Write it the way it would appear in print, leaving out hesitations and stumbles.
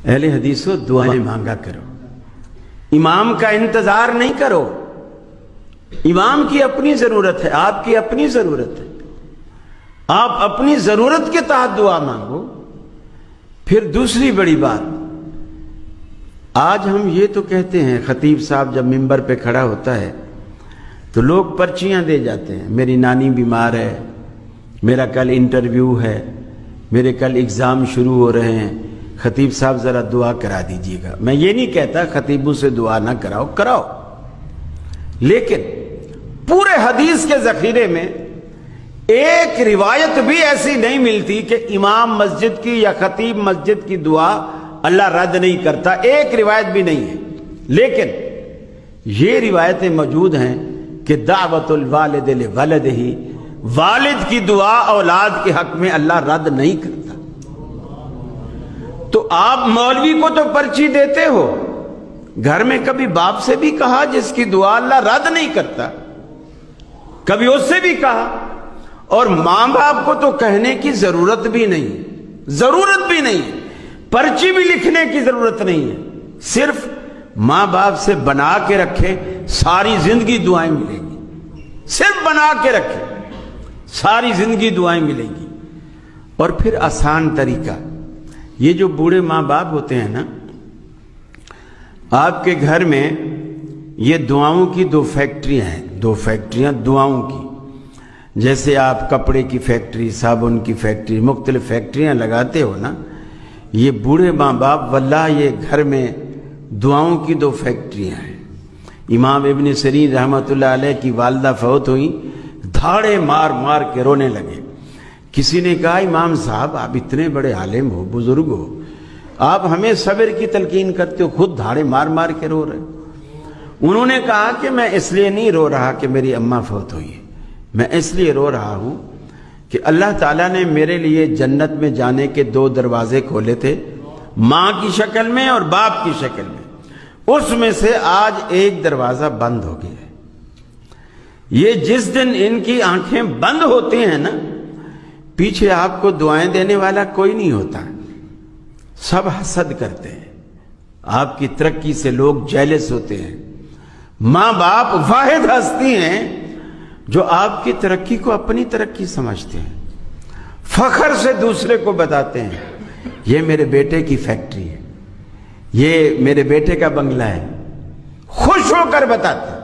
اہل حدیثو دعائیں مانگا کرو، امام کا انتظار نہیں کرو۔ امام کی اپنی ضرورت ہے، آپ کی اپنی ضرورت ہے، آپ اپنی ضرورت کے تحت دعا مانگو۔ پھر دوسری بڑی بات، آج ہم یہ تو کہتے ہیں، خطیب صاحب جب ممبر پہ کھڑا ہوتا ہے تو لوگ پرچیاں دے جاتے ہیں، میری نانی بیمار ہے، میرا کل انٹرویو ہے، میرے کل اگزام شروع ہو رہے ہیں، خطیب صاحب ذرا دعا کرا دیجیے گا۔ میں یہ نہیں کہتا خطیبوں سے دعا نہ کراؤ، کراؤ، لیکن پورے حدیث کے ذخیرے میں ایک روایت بھی ایسی نہیں ملتی کہ امام مسجد کی یا خطیب مسجد کی دعا اللہ رد نہیں کرتا، ایک روایت بھی نہیں ہے۔ لیکن یہ روایتیں موجود ہیں کہ دعوت الوالد لولدہ، والد کی دعا اولاد کے حق میں اللہ رد نہیں کرتا۔ تو آپ مولوی کو تو پرچی دیتے ہو، گھر میں کبھی باپ سے بھی کہا جس کی دعا اللہ رد نہیں کرتا، کبھی اس سے بھی کہا؟ اور ماں باپ کو تو کہنے کی ضرورت بھی نہیں، ضرورت بھی نہیں، پرچی بھی لکھنے کی ضرورت نہیں ہے، صرف ماں باپ سے بنا کے رکھے، ساری زندگی دعائیں ملیں گی، صرف بنا کے رکھے، ساری زندگی دعائیں ملیں گی۔ اور پھر آسان طریقہ، یہ جو بوڑھے ماں باپ ہوتے ہیں نا، آپ کے گھر میں یہ دعاؤں کی دو فیکٹریاں ہیں، دو فیکٹریاں دعاؤں کی، جیسے آپ کپڑے کی فیکٹری، صابن کی فیکٹری، مختلف فیکٹریاں لگاتے ہو نا، یہ بوڑھے ماں باپ واللہ یہ گھر میں دعاؤں کی دو فیکٹریاں ہیں۔ امام ابن سیرین رحمۃ اللہ علیہ کی والدہ فوت ہوئی، دھاڑے مار مار کے رونے لگے۔ کسی نے کہا امام صاحب آپ اتنے بڑے عالم ہو، بزرگ ہو، آپ ہمیں صبر کی تلقین کرتے ہو، خود دھاڑے مار مار کے رو رہے ہو۔ انہوں نے کہا کہ میں اس لیے نہیں رو رہا کہ میری اماں فوت ہوئی ہے، میں اس لیے رو رہا ہوں کہ اللہ تعالیٰ نے میرے لیے جنت میں جانے کے دو دروازے کھولے تھے، ماں کی شکل میں اور باپ کی شکل میں، اس میں سے آج ایک دروازہ بند ہو گیا ہے۔ یہ جس دن ان کی آنکھیں بند ہوتی ہیں نا، پیچھے آپ کو دعائیں دینے والا کوئی نہیں ہوتا، سب حسد کرتے ہیں، آپ کی ترقی سے لوگ جیلس ہوتے ہیں۔ ماں باپ واحد ہستی ہیں جو آپ کی ترقی کو اپنی ترقی سمجھتے ہیں، فخر سے دوسرے کو بتاتے ہیں یہ میرے بیٹے کی فیکٹری ہے، یہ میرے بیٹے کا بنگلہ ہے، خوش ہو کر بتاتے ہیں۔